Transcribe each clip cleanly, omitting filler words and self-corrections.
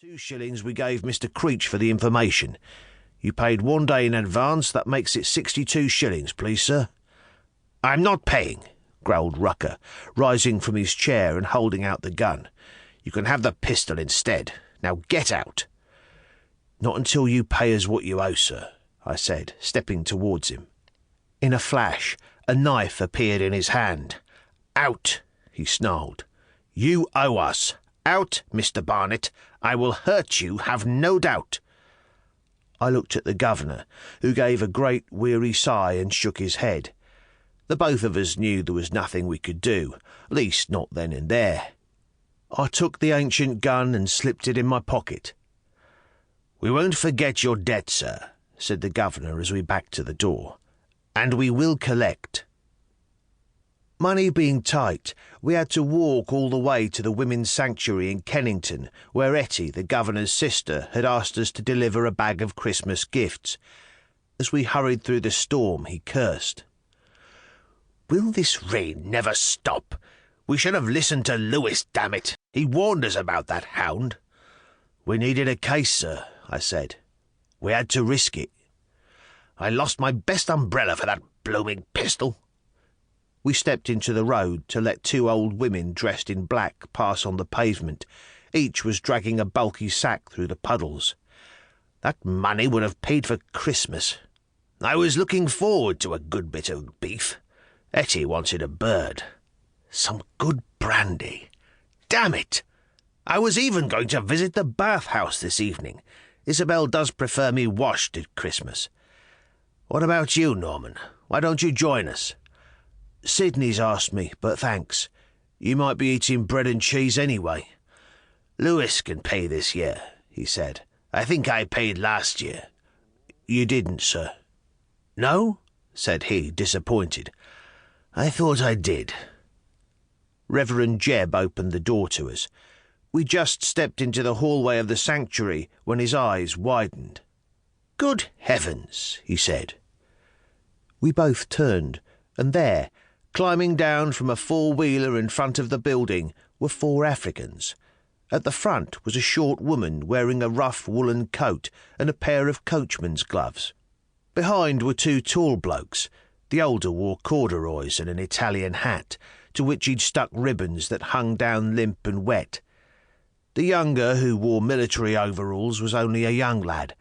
2 shillings we gave Mr. Creech for the information. You paid 1 day in advance, that makes it 62 shillings, please, sir. I'm not paying, growled Rucker, rising from his chair and holding out the gun. You can have the pistol instead. Now get out. Not until you pay us what you owe, sir, I said, stepping towards him. In a flash, a knife appeared in his hand. Out, he snarled. You owe us. Out, Mr. Barnett. I will hurt you, have no doubt. I looked at the governor, who gave a great weary sigh and shook his head. The both of us knew there was nothing we could do, least not then and there. I took the ancient gun and slipped it in my pocket. We won't forget your debt, sir, said the governor as we backed to the door, and we will collect. Money being tight, we had to walk all the way to the women's sanctuary in Kennington, where Etty, the governor's sister, had asked us to deliver a bag of Christmas gifts. As we hurried through the storm, he cursed. Will this rain never stop? We should have listened to Lewis, damn it. He warned us about that hound. We needed a case, sir, I said. We had to risk it. I lost my best umbrella for that blooming pistol. We stepped into the road to let 2 old women dressed in black pass on the pavement. Each was dragging a bulky sack through the puddles. That money would have paid for Christmas. I was looking forward to a good bit of beef. Etty wanted a bird. Some good brandy. Damn it! I was even going to visit the bathhouse this evening. Isabel does prefer me washed at Christmas. What about you, Norman? Why don't you join us? Sydney's asked me, but thanks. You might be eating bread and cheese anyway. Lewis can pay this year, he said. I think I paid last year. You didn't, sir. No? Said he, disappointed. I thought I did. Reverend Jebb opened the door to us. We just stepped into the hallway of the sanctuary when his eyes widened. Good heavens, he said. We both turned, and there, climbing down from a 4-wheeler in front of the building, were 4 Africans. At the front was a short woman wearing a rough woolen coat and a pair of coachman's gloves. Behind were 2 tall blokes. The older wore corduroys and an Italian hat, to which he'd stuck ribbons that hung down limp and wet. The younger, who wore military overalls, was only a young lad.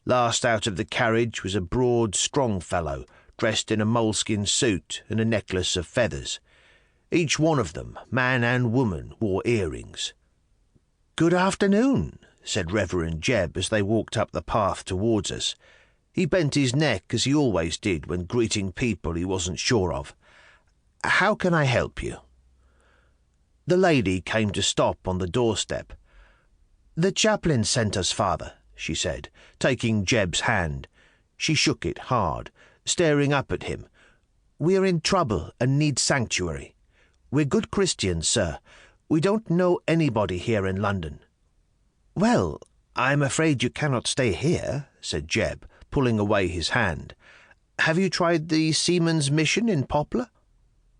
Last out of the carriage was a broad, strong fellow, dressed in a moleskin suit and a necklace of feathers. Each one of them, man and woman, wore earrings. "Good afternoon," said Reverend Jebb as they walked up the path towards us. He bent his neck as he always did when greeting people he wasn't sure of. "How can I help you?" The lady came to stop on the doorstep. "The chaplain sent us, Father," she said, taking Jebb's hand. She shook it hard, staring up at him. "We are in trouble and need sanctuary. We're good Christians, sir. We don't know anybody here in London." "Well, I'm afraid you cannot stay here," said Jebb, pulling away his hand. "Have you tried the Seamen's Mission in Poplar?"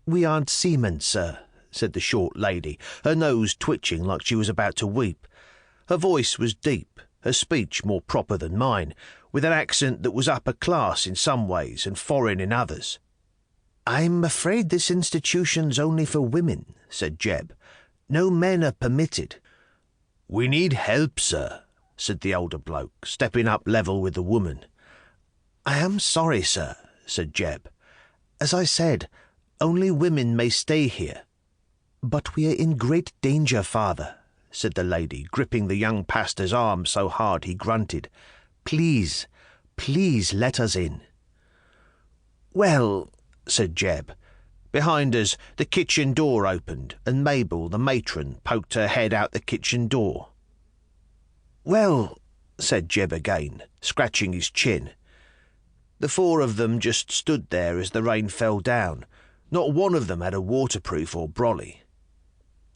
"We aren't seamen, sir," said the short lady, her nose twitching like she was about to weep. Her voice was deep, her speech more proper than mine, with an accent that was upper class in some ways and foreign in others. "I'm afraid this institution's only for women," said Jebb. "No men are permitted." "We need help, sir," said the older bloke, stepping up level with the woman. "I am sorry, sir," said Jebb. "As I said, only women may stay here." "But we are in great danger, Father," said the lady, gripping the young pastor's arm so hard he grunted. "Please, please let us in." "Well," said Jebb. Behind us, the kitchen door opened, and Mabel, the matron, poked her head out the kitchen door. "Well," said Jebb again, scratching his chin. The 4 of them just stood there as the rain fell down. Not one of them had a waterproof or brolly.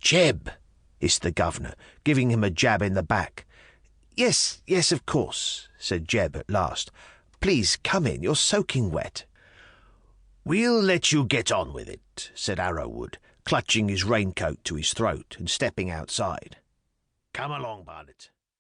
"Jebb," hissed the governor, giving him a jab in the back. Yes, of course," said Jebb at last. "Please come in, you're soaking wet." "We'll let you get on with it," said Arrowood, clutching his raincoat to his throat and stepping outside. "Come along, Barnett."